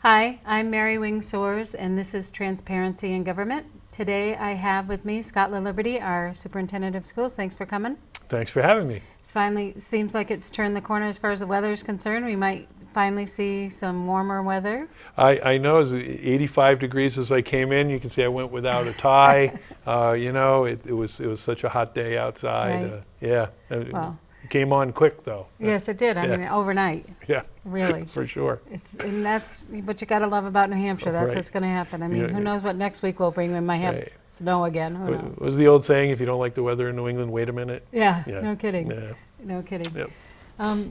Hi, I'm Mary Wing Soares, and this is Transparency in Government. Today I have with me Scott Laliberte, our Superintendent of Schools. Thanks for coming. Thanks for having me. It's finally seems like it's turned the corner as far as the weather is concerned. We might finally see some warmer weather. I know it's 85 degrees as I came in. You can see I went without a tie. It was such a hot day outside. Right. Yeah. Well, It came on quick though. yes, it did. I mean, overnight. Yeah. Really. For sure. And that's what you got to love about New Hampshire. That's Right. what's going to happen. I mean, Yeah. who knows what next week will bring? We might have Right. snow again. Who knows? What was the old saying? If you don't like the weather in New England, wait a minute. Yeah, Yeah. no kidding. Yeah. No kidding. Yep.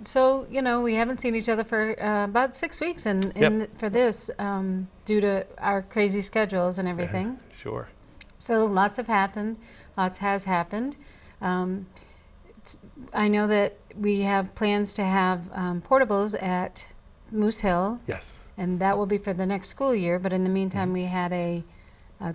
So, we haven't seen each other for about 6 weeks for this due to our crazy schedules and everything. Sure. So lots has happened. I know that we have plans to have portables at Moose Hill, Yes. and that will be for the next school year, but in the meantime we had a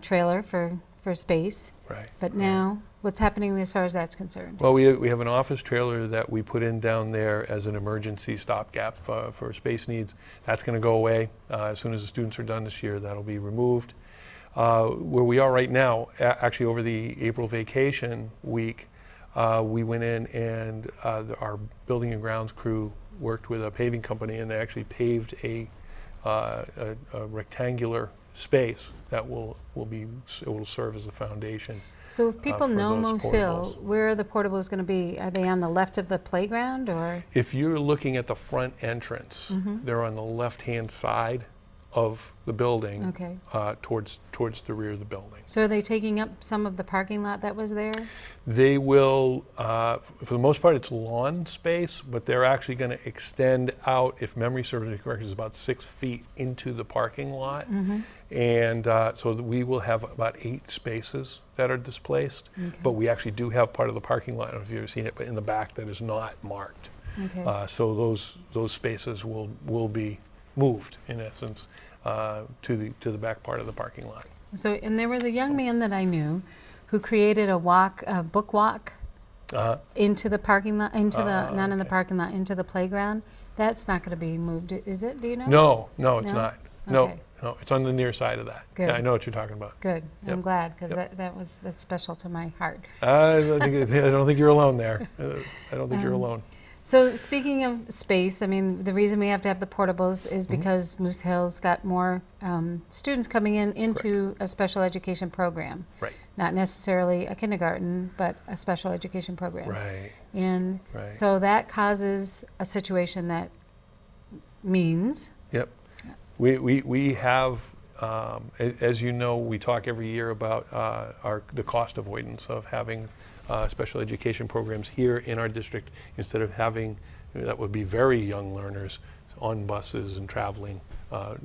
trailer for space. Right. But now, what's happening as far as that's concerned? Well, we have an office trailer that we put in down there as an emergency stopgap for space needs. That's going to go away as soon as the students are done this year. That'll be removed. Where we are right now, actually over the April vacation week, we went in and our building and grounds crew worked with a paving company, and they actually paved a rectangular space that will serve as the foundation. So if people for know those Moose Hill, portables. where are the portables going to be? Are they on the left of the playground, or? If you're looking at the front entrance, they're on the left-hand side of the building, Okay. towards the rear of the building. So are they taking up some of the parking lot that was there? They will, for the most part, it's lawn space, but they're actually going to extend out, if memory serves me correctly, is about 6 feet into the parking lot. And so that we will have about 8 spaces that are displaced. Okay. But we actually do have part of the parking lot, I don't know if you've ever seen it, but in the back that is not marked. Okay. So those spaces will be moved, in essence, to the back part of the parking lot. So, and there was a young man that I knew who created a book walk into the parking lot, not in the okay. parking lot, into the playground. That's not going to be moved, is it? Do you know? No, it's No? not. Okay. No, it's on the near side of that. Good. Yeah, I know what you're talking about. Good. I'm Yep. glad, because Yep. that's special to my heart. I don't think you're alone there. I don't think you're alone. So speaking of space, I mean, the reason we have to have the portables is because Moose Hill's got more students coming into a special education program. Right. Not necessarily a kindergarten, but a special education program. Right. And Right. so that causes a situation that means, Yep. We have, as you know, we talk every year about the cost avoidance of having special education programs here in our district, instead of having, that would be very young learners on buses and traveling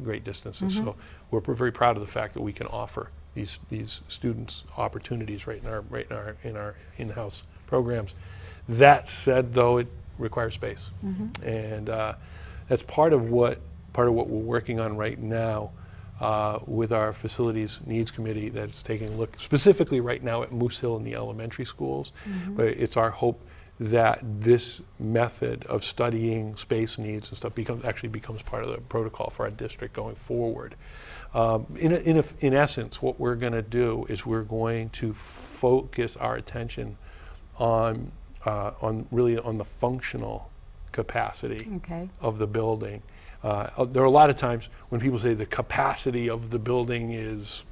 great distances. So we're very proud of the fact that we can offer these students opportunities right in our in-house programs. That said, though, it requires space, and that's part of what we're working on right now with our facilities needs committee, that's taking a look specifically right now at Moose Hill and the elementary schools. But it's our hope that this method of studying space needs and stuff becomes part of the protocol for our district going forward. In essence, what we're going to do is we're going to focus our attention on the functional capacity okay, of the building. There are a lot of times when people say the capacity of the building is,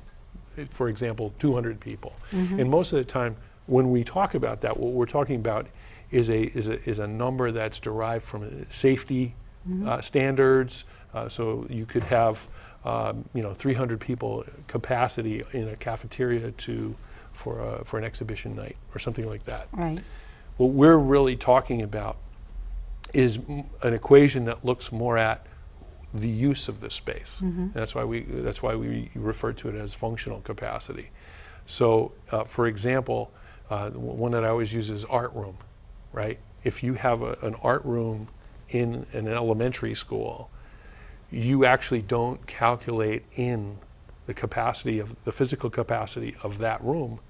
for example, 200 people. And most of the time when we talk about that, what we're talking about is a number that's derived from safety standards. So you could have 300 people capacity in a cafeteria for an exhibition night or something like that. right, What we're really talking about is an equation that looks more at the use of the space. And that's why we refer to it as functional capacity. So, for example, one that I always use is art room, right? If you have an art room in an elementary school, you actually don't calculate in the physical capacity of that room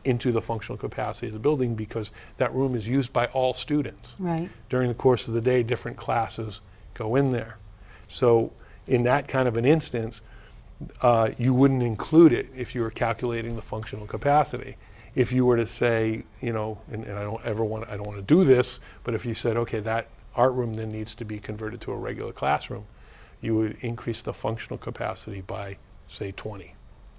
into the functional capacity of the building, because that room is used by all students. right, During the course of the day, different classes go in there. So in that kind of an instance, you wouldn't include it if you were calculating the functional capacity. If you were to say, you know, and I don't want to do this, but if you said, okay, that art room then needs to be converted to a regular classroom, you would increase the functional capacity by, say, 20,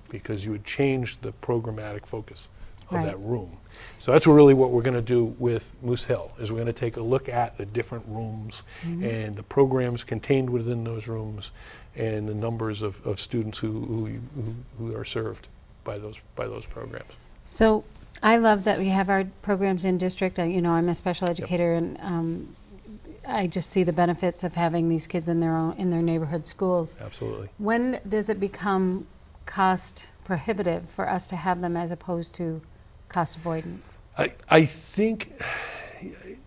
because you would change the programmatic focus of that room. So that's really what we're going to do with Moose Hill, is we're going to take a look at the different rooms and the programs contained within those rooms and the numbers of students who are served by those programs. So I love that we have our programs in district. You know, I'm a special educator, and I just see the benefits of having these kids in their neighborhood schools. Absolutely. When does it become cost prohibitive for us to have them as opposed to cost avoidance? I think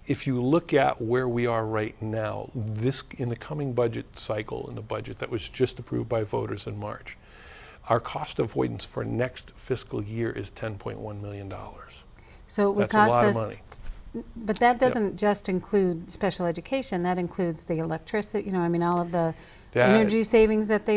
if you look at where we are right now, in the coming budget cycle, in the budget that was just approved by voters in March, our cost avoidance for next fiscal year is $10.1 million. So it would That's cost a lot us, of money. but that doesn't just include special education. That includes the electricity. You know, I mean, all of the energy savings that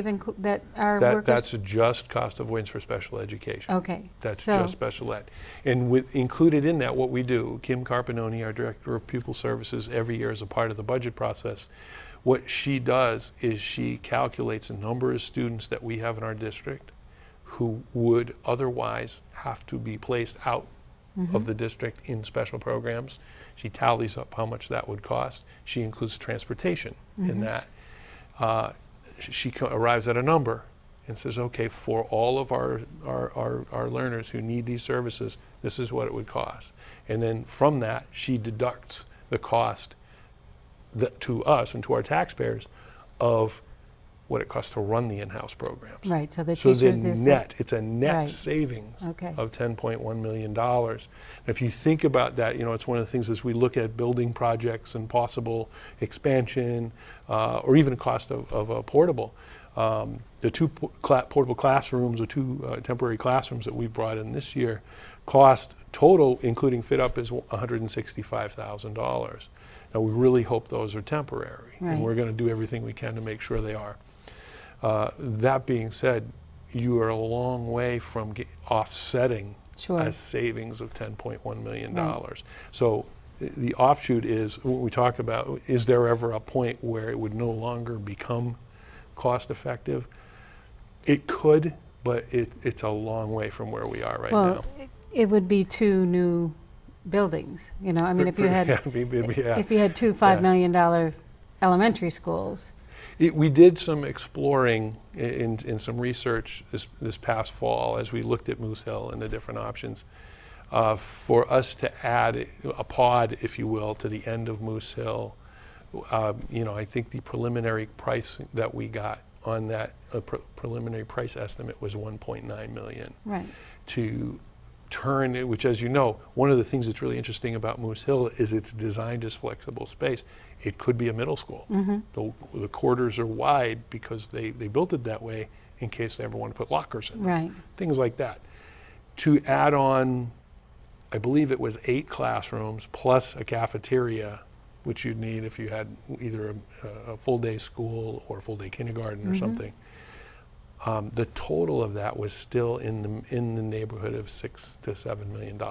our workers. That's just cost avoidance for special education. Okay. That's just special ed. And included in that, what we do, Kim Carpinoni, our Director of Pupil Services, every year as a part of the budget process, what she does is she calculates the number of students that we have in our district who would otherwise have to be placed out of the district in special programs. She tallies up how much that would cost. She includes transportation in that. She arrives at a number and says, okay, for all of our learners who need these services, this is what it would cost. And then from that, she deducts the cost to us and to our taxpayers of what it costs to run the in-house programs. Right, so the So teachers. it's a net savings of $10.1 million. And if you think about that, you know, it's one of the things as we look at building projects and possible expansion, or even cost of a portable. The two portable classrooms or two temporary classrooms that we brought in this year cost total, including fit up, is $165,000. Now we really hope those are temporary, and we're going to do everything we can to make sure they are. That being said, you are a long way from offsetting a savings of $10.1 million. So the offshoot is, when we talk about, is there ever a point where it would no longer become cost effective? It could, but it's a long way from where we are right now. It would be two new buildings, you know. I mean, if you had if you had two $5 million elementary schools. We did some exploring in some research this past fall as we looked at Moose Hill and the different options for us to add a pod, if you will, to the end of Moose Hill. You know, I think the preliminary price that we got on that preliminary price estimate was $1.9 million. Right. To turn it, which, as you know, one of the things that's really interesting about Moose Hill is it's designed as flexible space. It could be a middle school. The corridors are wide because they built it that way in case they ever want to put lockers in. Right. Things like that. To add on, I believe it was 8 classrooms plus a cafeteria, which you'd need if you had either a full day school or a full day kindergarten or something. The total of that was still in the neighborhood of $6 to $7 million.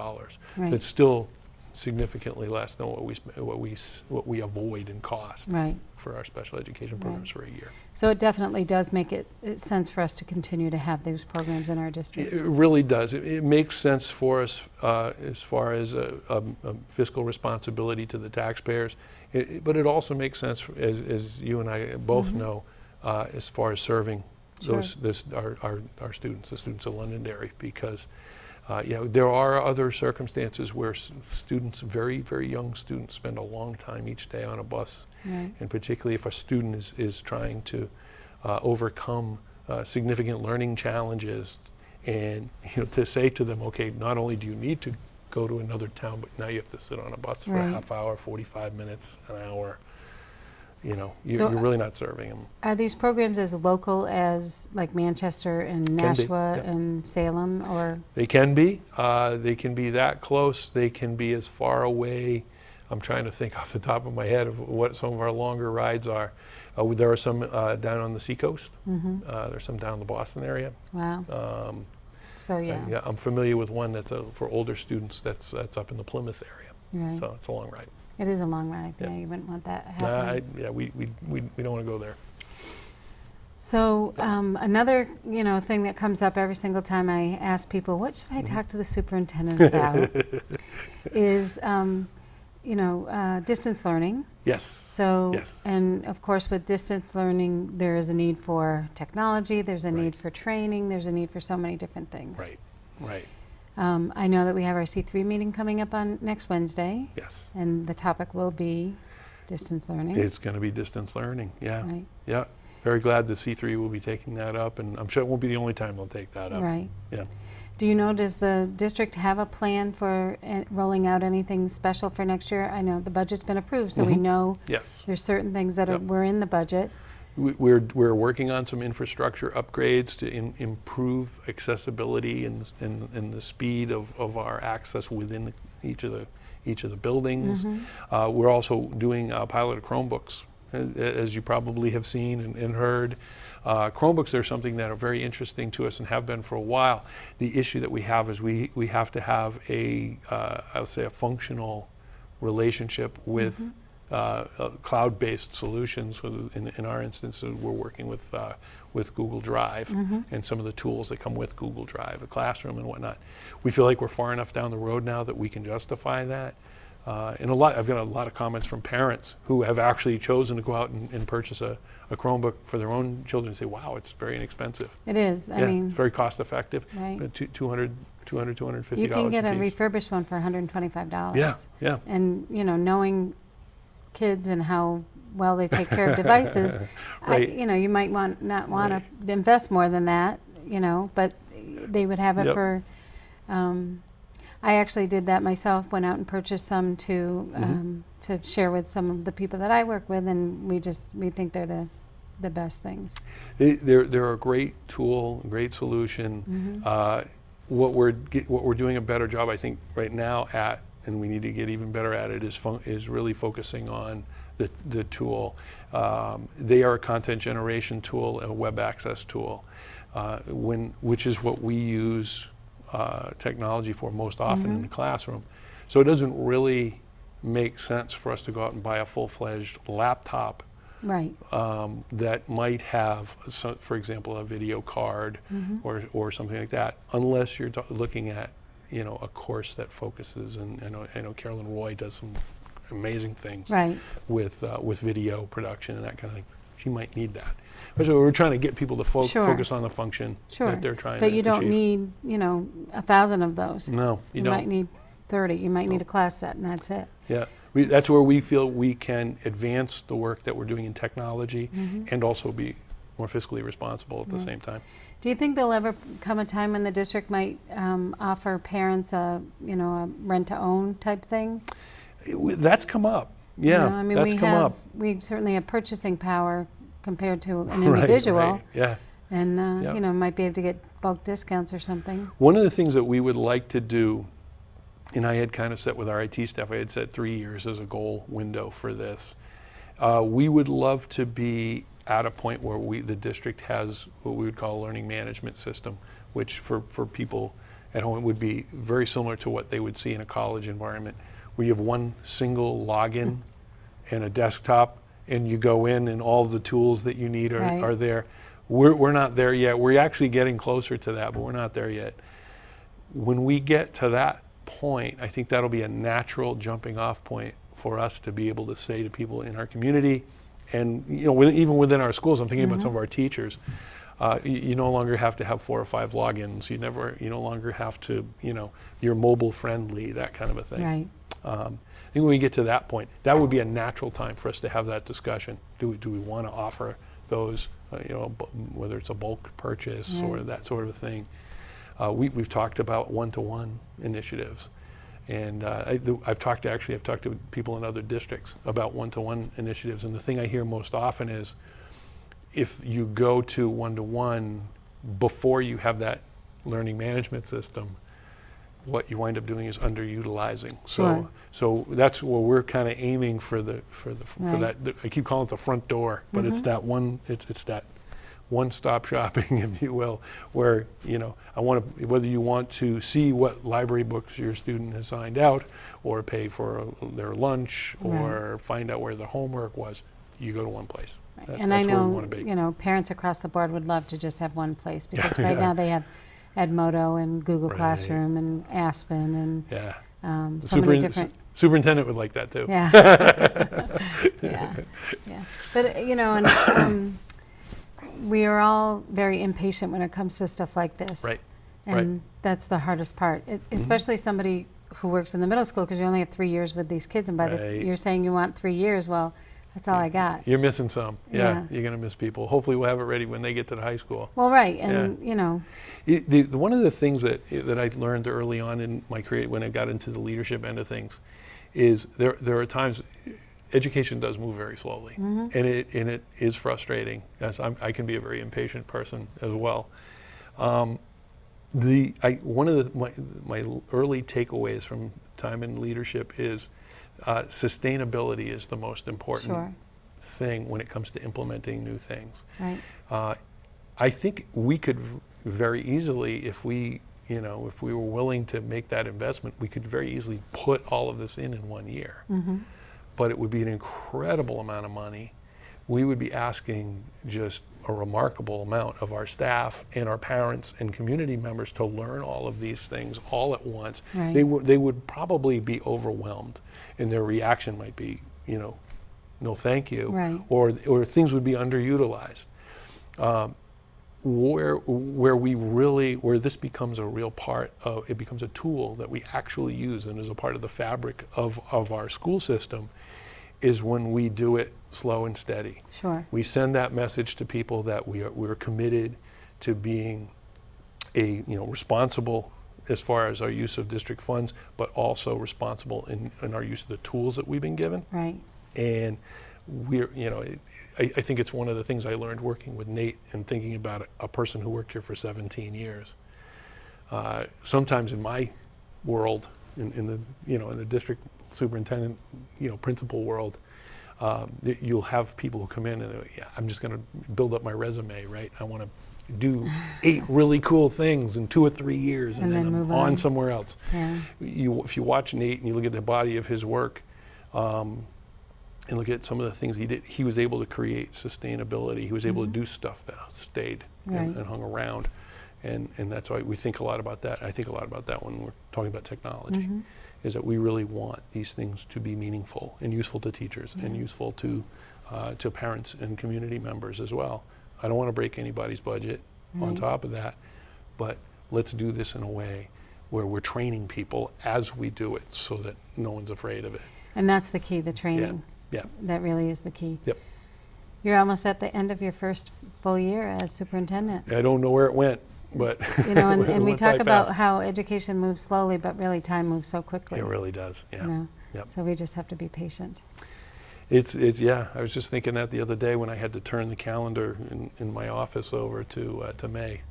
It's still significantly less than what we avoid in cost for our special education programs for a year. So it definitely does make it sense for us to continue to have those programs in our district. It really does. It makes sense for us as far as a fiscal responsibility to the taxpayers, but it also makes sense, as you and I both know, as far as serving our students, the students of Londonderry, because you know, there are other circumstances where students, very, very young students, spend a long time each day on a bus, and particularly if a student is trying to overcome significant learning challenges, and you know, to say to them, okay, not only do you need to go to another town, but now you have to sit on a bus for a half hour, 45 minutes, an hour. You know, you're really not serving them. Are these programs as local as like Manchester and Nashua and Salem, or? They can be. They can be that close. They can be as far away I'm trying to think off the top of my head of what some of our longer rides are. There are some down on the seacoast. There's some down in the Boston area. Wow. So yeah. Yeah, I'm familiar with one that's for older students that's up in the Plymouth area. Right. So it's a long ride. It is a long ride. Yeah. Yeah, you wouldn't want that happening. We don't want to go there. So another, thing that comes up every single time I ask people, what should I talk to the superintendent about, is, distance learning. Yes. So, Yes. and of course with distance learning, there is a need for technology, there's a need for training, there's a need for so many different things. Right, right. I know that we have our C3 meeting coming up on next Wednesday. Yes. And the topic will be distance learning. It's going to be distance learning, yeah. Right. Yeah. Very glad the C3 will be taking that up, and I'm sure it won't be the only time they'll take that up. Right. Yeah. Do you know, does the district have a plan for rolling out anything special for next year? I know the budget's been approved, so we know Yes. there's certain things that Yep. were in the budget. We're working on some infrastructure upgrades to improve accessibility and the speed of our access within each of the buildings. We're also doing a pilot of Chromebooks, as you probably have seen and heard. Chromebooks are something that are very interesting to us and have been for a while. The issue that we have is we have to have I would say a functional relationship with cloud-based solutions. In our instance, we're working with Google Drive and some of the tools that come with Google Drive, a classroom and whatnot. We feel like we're far enough down the road now that we can justify that. And I've got a lot of comments from parents who have actually chosen to go out and purchase a Chromebook for their own children and say, wow, it's very inexpensive. It is. I mean, it's very cost effective. Right. $250 you can get a piece. refurbished one for $125. Yeah, yeah. And, knowing kids and how well they take care of devices, Right. you might not want to invest more than that, but they would have it Yep. for, I actually did that myself, went out and purchased some to share with some of the people that I work with, and we think they're the best things. They're a great tool, a great solution. What we're doing a better job, I think, right now at, and we need to get even better at it, is really focusing on the tool. They are a content generation tool, a web access tool, which is what we use technology for most often in the classroom. So it doesn't really make sense for us to go out and buy a full-fledged laptop Right. that might have, for example, a video card or something like that, unless you're looking at a course that focuses. And I know Carolyn Roy does some amazing things Right. with video production and that kind of thing. She might need that. But so we're trying to get people to focus on the function that they're trying to achieve. But you don't need 1,000 of those. No, you You don't. might need 30. You might need a class set, and that's it. Yeah, that's where we feel we can advance the work that we're doing in technology and also be more fiscally responsible at the same time. Do you think there'll ever come a time when the district might offer parents a rent-to-own type thing? That's come up. Yeah, I mean, that's come up. we certainly have purchasing power compared to an Right, individual, right, yeah. and Yeah. might be able to get bulk discounts or something. One of the things that we would like to do, and I had kind of set with our IT staff, I had set 3 years as a goal window for this. We would love to be at a point where the district has what we would call a learning management system, which for people at home would be very similar to what they would see in a college environment, where you have one single login and a desktop, and you go in and all the tools that you need are there. We're not there yet. We're actually getting closer to that, but we're not there yet. When we get to that point, I think that'll be a natural jumping off point for us to be able to say to people in our community, and even within our schools, I'm thinking about some of our teachers, you no longer have to have 4 or 5 logins. You no longer have to, you're mobile friendly, that kind of a thing. Right. I think when we get to that point, that would be a natural time for us to have that discussion. Do we want to offer those, whether it's a bulk purchase or that sort of thing? We've talked about one-to-one initiatives, and I've talked to people in other districts about one-to-one initiatives, and the thing I hear most often is, if you go to one-to-one before you have that learning management system, what you wind up doing is underutilizing. Sure. So that's where we're kind of aiming for Right. that. I keep calling it the front door, but it's that one. It's that one-stop shopping, if you will, where I want to, whether you want to see what library books your student has signed out, or pay for their lunch, or find out where their homework was, you go to one place. And I that's where we know, want to be. parents across the board would love to just have one place, because Yeah. right now they have Edmodo and Google Right. Classroom and Aspen and Yeah. so many different. Superintendent would like that too. Yeah. Yeah. Yeah. But and we are all very impatient when it comes to stuff like this. Right. And that's the hardest part, especially somebody who works in the middle school, because you only have 3 years with these kids, and Right. you're saying you want 3 years. Well, that's all I got. You're missing some. Yeah. Yeah. You're going to miss people. Hopefully we'll have it ready when they get to the high school. Well, right, and One of the things that I learned early on in my career when I got into the leadership end of things is there are times education does move very slowly, and it is frustrating. As I can be a very impatient person as well. One of my early takeaways from time in leadership is sustainability is the most important Sure. thing when it comes to implementing new things. right. I think we could very easily, if we were willing to make that investment, we could very easily put all of this in 1 year. But it would be an incredible amount of money. We would be asking just a remarkable amount of our staff and our parents and community members to learn all of these things all at once. Right. They would probably be overwhelmed, and their reaction might be, no thank you, Right. or things would be underutilized. Where this becomes a real part of, it becomes a tool that we actually use and is a part of the fabric of our school system, is when we do it slow and steady. Sure. We send that message to people that we're committed to being responsible as far as our use of district funds, but also responsible in our use of the tools that we've been given. Right. And I think it's one of the things I learned working with Nate and thinking about a person who worked here for 17 years. Sometimes in my world, in the district superintendent, principal world, you'll have people who come in and I'm just going to build up my resume, right? I want to do 8 really cool things in 2 or 3 years, and then I'm move on on. somewhere else. Yeah. If you watch Nate and you look at the body of his work, and look at some of the things he did, he was able to create sustainability. He was able to do stuff that stayed and Right. hung around. And that's why we think a lot about that. I think a lot about that when we're talking about technology, is that we really want these things to be meaningful and useful to teachers and useful to parents and community members as well. I don't want to break anybody's budget on top of that, but let's do this in a way where we're training people as we do it so that no one's afraid of it. And that's the key, the training. Yeah. That really is the key. Yep. You're almost at the end of your first full year as superintendent. I don't know where it went, but And it we went talk by about fast. how education moves slowly, but really time moves so quickly. It really does. Yeah. Yep. So we just have to be patient. It's yeah. I was just thinking that the other day when I had to turn the calendar in my office over to May,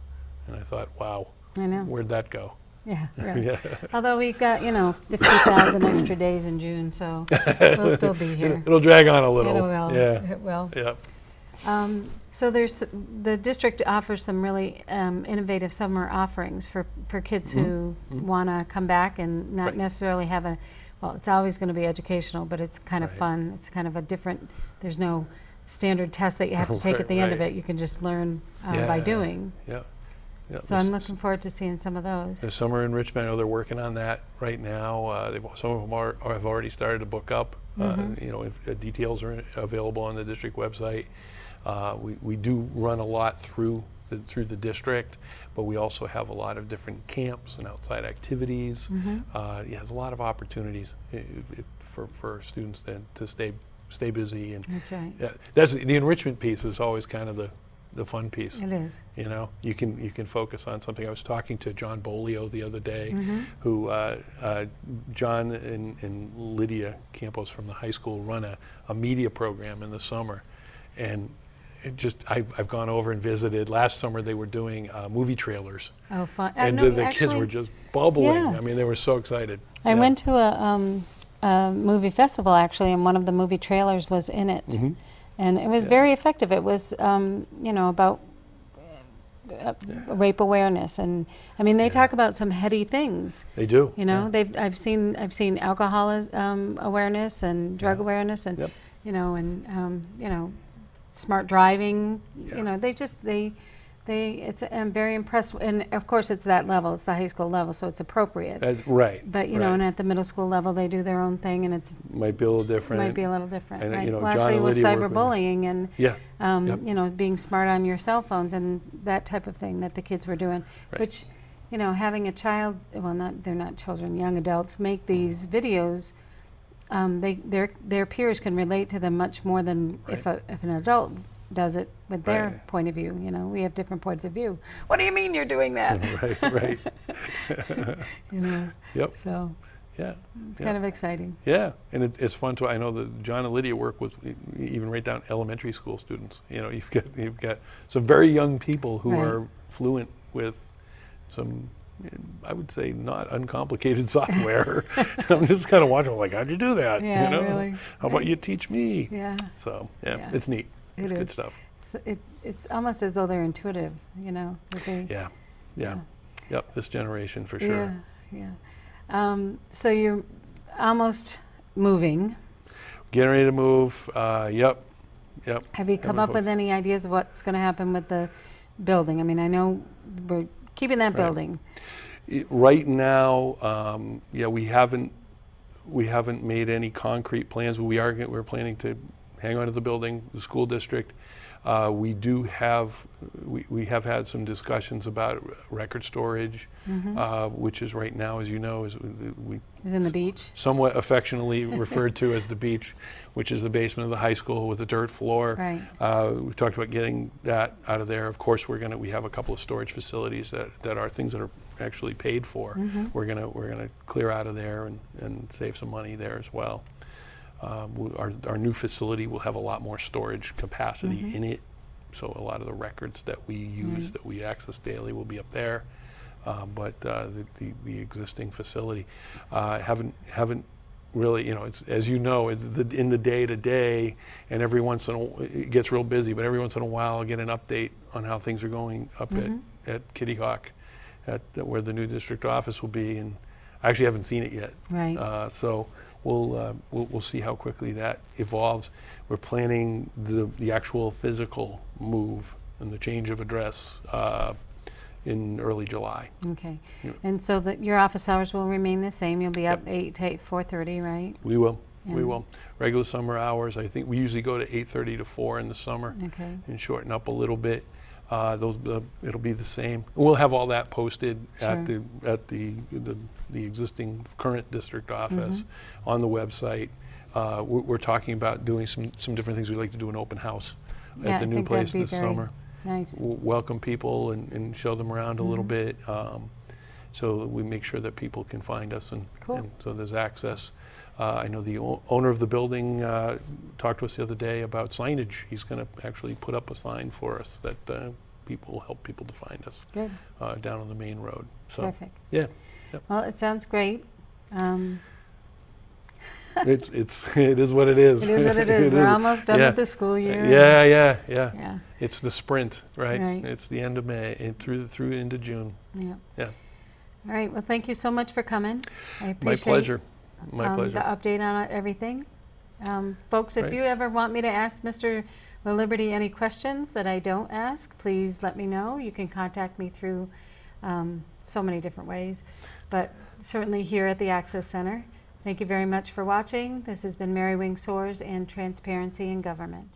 and I thought, wow, I know. where'd that go? Yeah, really. Yeah. Although we've got, 50,000 extra days in June, so we'll still be here. It'll drag on a little. It will. Yeah. It will. Yeah. So the district offers some really innovative summer offerings for kids who want to come back and not Right. necessarily have it's always going to be educational, but it's kind of Right. fun. It's kind of a different, there's no standard test that you have to take at the end of Right. it. You can just learn by doing. Yeah. Yeah. So I'm looking forward to seeing some of those. There's summer enrichment. I know they're working on that right now. Some of them have already started to book up. Details are available on the district website. We do run a lot through the district, but we also have a lot of different camps and outside activities. There's a lot of opportunities for students to stay busy. And That's right. that's the enrichment piece is always kind of the fun piece. It is. You can focus on something. I was talking to John Bolio the other day, who John and Lydia Campos from the high school run a media program in the summer, and I've gone over and visited. Last summer they were doing movie trailers, Oh, fun. and No, the kids actually, were just bubbling. Yeah. I mean, they were so excited. I Yeah. went to a movie festival actually, and one of the movie trailers was in it, and it was Yeah. very effective. It was, about rape awareness, and I mean, they talk about some heady things. They do. You know, Yeah. I've seen alcohol awareness and drug awareness, and Yep. smart driving. Yeah. You know, I'm very impressed, and of course it's that level. It's the high school level, so it's appropriate. That's right. But right. and at the middle school level, they do their own thing, and it's Might be a little different. might be a little different. And, right? John Actually, it was and Lydia work with cyberbullying and Yeah. Yep. being smart on your cell phones and that type of thing that the kids were doing. Right. Which, having a child, they're not children, young adults make these videos. Their peers can relate to them much more than if an adult does it with their Right. point of view. We have different points of view. What do you mean you're doing that? Right. Yep. So Yeah. it's kind of exciting. Yeah, and it's fun to. I know that John and Lydia work with even right down elementary school students. You've got some very young people who Right. are fluent with some, I would say, not uncomplicated software. I'm just kind of watching, like, how'd you do that? Yeah, really. How about you teach me? Yeah. So Yeah. it's neat. It It's good is. stuff. It's almost as though they're intuitive, that they- Yeah. Yep. This generation for sure. Yeah. So you're almost moving. Getting ready to move. Yep. Have you come Having up with any ideas of what's going to happen with the building? I mean, I know we're keeping that Right. building. Right now, we haven't made any concrete plans, but we're planning to hang on to the building, the school district. We have had some discussions about record storage, which is right now, as you know, is in the beach. somewhat affectionately referred to as the beach, which is the basement of the high school with a dirt floor. Right. We've talked about getting that out of there. Of course, we have a couple of storage facilities that are things that are actually paid for. We're gonna clear out of there and save some money there as well. Our new facility will have a lot more storage capacity in it, so a lot of the records that we use, that we access daily, will be up there. But the existing facility haven't really, it's, as you know, it's in the day to day, and every once in a while it gets real busy. But every once in a while, I'll get an update on how things are going up at Kitty Hawk, where the new district office will be, and I actually haven't seen it yet. Right. So we'll see how quickly that evolves. We're planning the actual physical move and the change of address in early July. Okay. Yeah. And so your office hours will remain the same. You'll be up 8 to 4:30, right? We will. We Yeah. will. Regular summer hours, I think we usually go to 8:30 to 4 in the summer Okay. and shorten up a little bit. It'll be the same. We'll have all that posted at Sure. the existing current district office on the website. We're talking about doing some different things. We'd like to do an open house Yeah, at the I new think that'd place be this very summer. Nice. Welcome people and show them around a little bit, so we make sure that people can find us and so there's access. I know the owner of the building talked to us the other day about signage. He's going to actually put up a sign for us that will help people to find us. Good. Down on the main road. So Perfect. yeah, Well, it sounds great. it is what it is. It is what it is. We're almost done with the school year. Yeah. It's the sprint, right? Right. It's the end of May and through into June. Yeah. Yeah. All right. Well, thank you so much for coming. I My appreciate pleasure. My pleasure. the update on everything. Folks, if Right. you ever want me to ask Mr. Laliberte any questions that I don't ask, please let me know. You can contact me through so many different ways, but certainly here at the Access Center. Thank you very much for watching. This has been Mary Wing Soares and Transparency in Government.